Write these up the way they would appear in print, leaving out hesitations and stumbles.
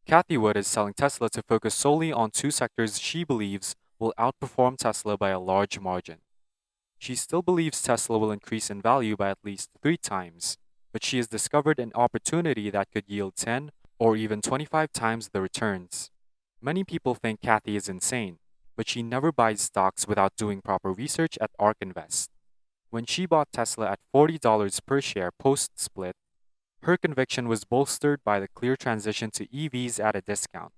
Cathie Wood is selling Tesla to focus solely on two sectors she believes will outperform Tesla by a large margin. She still believes Tesla will increase in value by at least 3 times, but she has discovered an opportunity that could yield 10 or even 25 times the returns. Many people think Cathie is insane, but she never buys stocks without doing proper research at ARK Invest. When she bought Tesla at $40 per share post-split, her conviction was bolstered by the clear transition to EVs at a discount.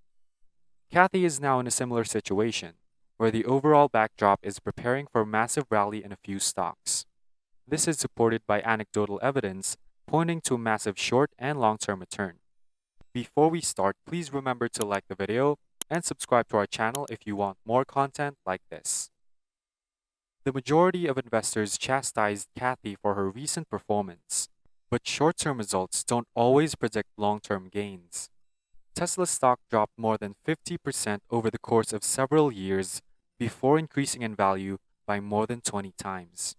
Cathie is now in a similar situation, where the overall backdrop is preparing for a massive rally in a few stocks. This is supported by anecdotal evidence pointing to a massive short and long-term return. Before we start, please remember to like the video and subscribe to our channel if you want more content like this. The majority of investors chastised Cathie for her recent performance, but short-term results don't always predict long-term gains. Tesla stock dropped more than 50% over the course of several years before increasing in value by more than 20 times.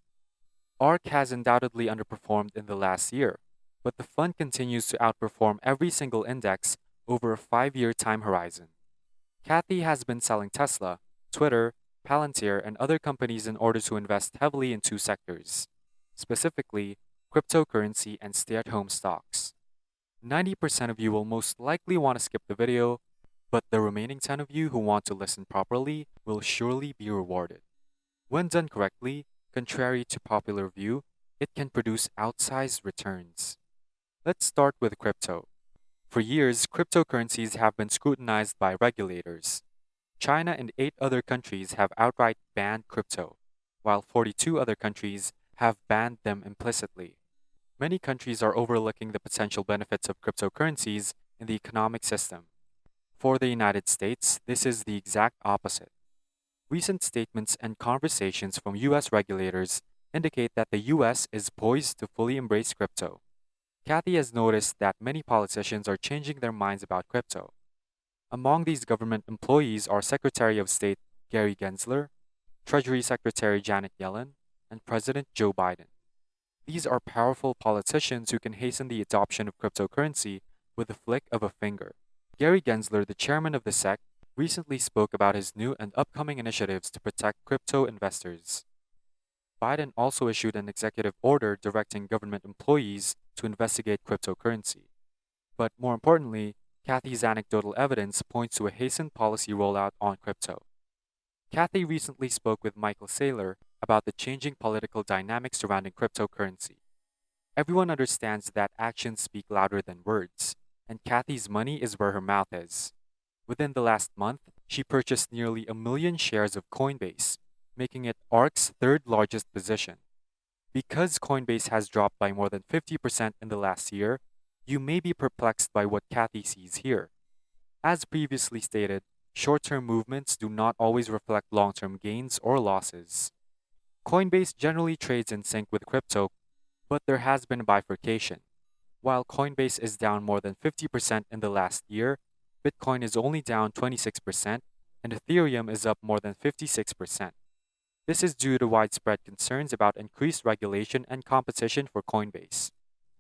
ARK has undoubtedly underperformed in the last year, but the fund continues to outperform every single index over a 5-year time horizon. Cathie has been selling Tesla, Twitter, Palantir, and other companies in order to invest heavily in two sectors, specifically cryptocurrency and stay-at-home stocks. 90% of you will most likely want to skip the video, but the remaining 10 of you who want to listen properly will surely be rewarded. When done correctly, contrary to popular view, it can produce outsized returns. Let's start with crypto. For years, cryptocurrencies have been scrutinized by regulators. China and 8 other countries have outright banned crypto, while 42 other countries have banned them implicitly. Many countries are overlooking the potential benefits of cryptocurrencies in the economic system. For the United States, this is the exact opposite. Recent statements and conversations from US regulators indicate that the US is poised to fully embrace crypto. Cathie has noticed that many politicians are changing their minds about crypto. Among these government employees are Secretary of State Gary Gensler, Treasury Secretary Janet Yellen, and President Joe Biden. These are powerful politicians who can hasten the adoption of cryptocurrency with a flick of a finger. Gary Gensler, the chairman of the SEC, recently spoke about his new and upcoming initiatives to protect crypto investors. Biden also issued an executive order directing government employees to investigate cryptocurrency. But more importantly, Cathie's anecdotal evidence points to a hastened policy rollout on crypto. Cathie recently spoke with Michael Saylor about the changing political dynamics surrounding cryptocurrency. Everyone understands that actions speak louder than words, and Cathie's money is where her mouth is. Within the last month, she purchased nearly 1 million shares of Coinbase, making it ARK's third largest position. Because Coinbase has dropped by more than 50% in the last year, you may be perplexed by what Cathie sees here. As previously stated, short-term movements do not always reflect long-term gains or losses. Coinbase generally trades in sync with crypto, but there has been a bifurcation. While Coinbase is down more than 50% in the last year, Bitcoin is only down 26%, and Ethereum is up more than 56%. This is due to widespread concerns about increased regulation and competition for Coinbase.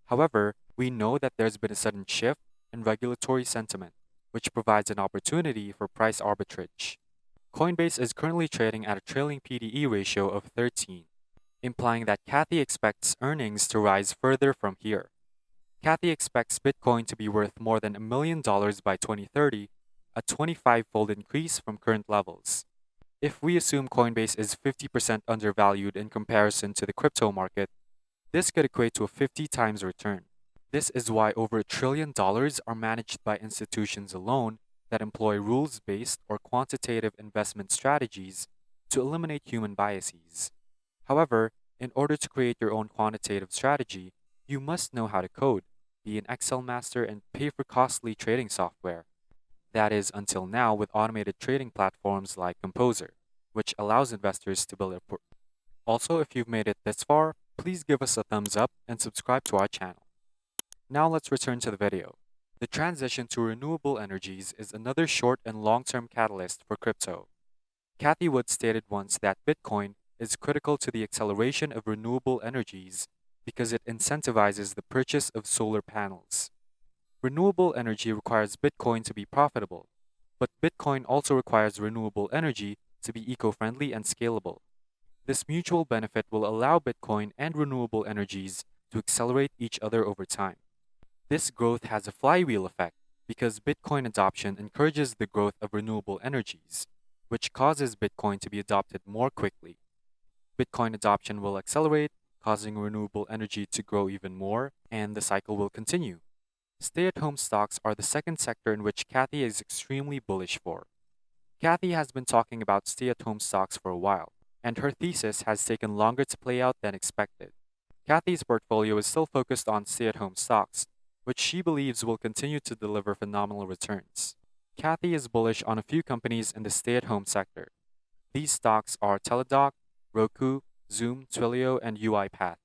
However, we know that there's been a sudden shift in regulatory sentiment, which provides an opportunity for price arbitrage. Coinbase is currently trading at a trailing PDE ratio of 13, implying that Cathie expects earnings to rise further from here. Cathie expects Bitcoin to be worth more than $1 million by 2030, a 25-fold increase from current levels. If we assume Coinbase is 50% undervalued in comparison to the crypto market, this could equate to a 50 times return. This is why over $1 trillion are managed by institutions alone that employ rules-based or quantitative investment strategies to eliminate human biases. However, in order to create your own quantitative strategy, you must know how to code, be an Excel master, and pay for costly trading software. That is, until now with automated trading platforms like Composer, which allows investors to build a Also, if you've made it this far, please give us a thumbs up and subscribe to our channel. Now let's return to the video. The transition to renewable energies is another short and long-term catalyst for crypto. Cathie Wood stated once that Bitcoin is critical to the acceleration of renewable energies because it incentivizes the purchase of solar panels. Renewable energy requires Bitcoin to be profitable, but Bitcoin also requires renewable energy to be eco-friendly and scalable. This mutual benefit will allow Bitcoin and renewable energies to accelerate each other over time. This growth has a flywheel effect because Bitcoin adoption encourages the growth of renewable energies, which causes Bitcoin to be adopted more quickly. Bitcoin adoption will accelerate, causing renewable energy to grow even more, and the cycle will continue. Stay-at-home stocks are the second sector in which Cathie is extremely bullish for. Cathie has been talking about stay-at-home stocks for a while, and her thesis has taken longer to play out than expected. Cathie's portfolio is still focused on stay-at-home stocks, which she believes will continue to deliver phenomenal returns. Cathie is bullish on a few companies in the stay-at-home sector. These stocks are Teladoc, Roku, Zoom, Twilio, and UiPath,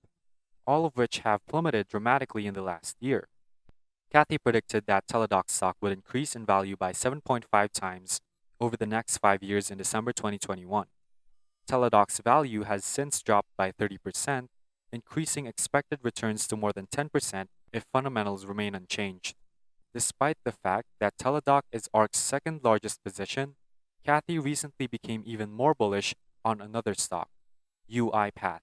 all of which have plummeted dramatically in the last year. Cathie predicted that Teladoc stock would increase in value by 7.5 times over the next 5 years in December 2021. Teladoc's value has since dropped by 30%, increasing expected returns to more than 10% if fundamentals remain unchanged. Despite the fact that Teladoc is ARK's second largest position, Cathie recently became even more bullish on another stock, UiPath.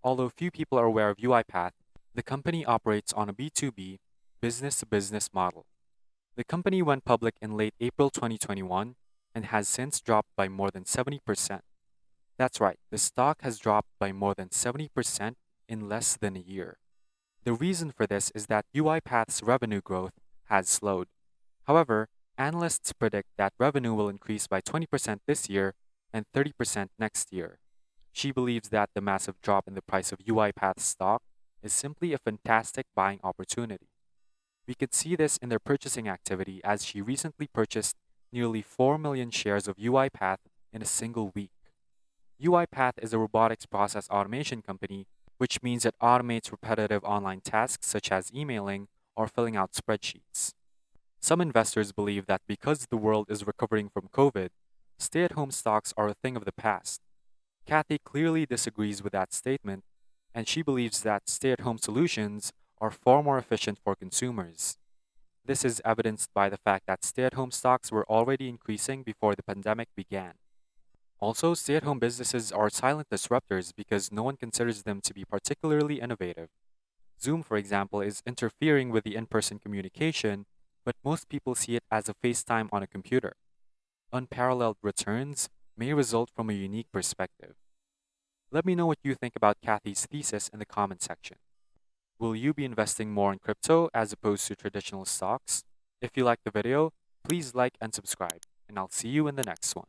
Although few people are aware of UiPath, the company operates on a B2B, business-to-business model. The company went public in late April 2021 and has since dropped by more than 70%. That's right, the stock has dropped by more than 70% in less than a year. The reason for this is that UiPath's revenue growth has slowed. However, analysts predict that revenue will increase by 20% this year and 30% next year. She believes that the massive drop in the price of UiPath stock is simply a fantastic buying opportunity. We could see this in their purchasing activity as she recently purchased nearly 4 million shares of UiPath in a single week. UiPath is a robotics process automation company, which means it automates repetitive online tasks such as emailing or filling out spreadsheets. Some investors believe that because the world is recovering from COVID, stay-at-home stocks are a thing of the past. Cathie clearly disagrees with that statement, and she believes that stay-at-home solutions are far more efficient for consumers. This is evidenced by the fact that stay-at-home stocks were already increasing before the pandemic began. Also, stay-at-home businesses are silent disruptors because no one considers them to be particularly innovative. Zoom, for example, is interfering with the in-person communication, but most people see it as a FaceTime on a computer. Unparalleled returns may result from a unique perspective. Let me know what you think about Cathie's thesis in the comment section. Will you be investing more in crypto as opposed to traditional stocks? If you liked the video, please like and subscribe, and I'll see you in the next one.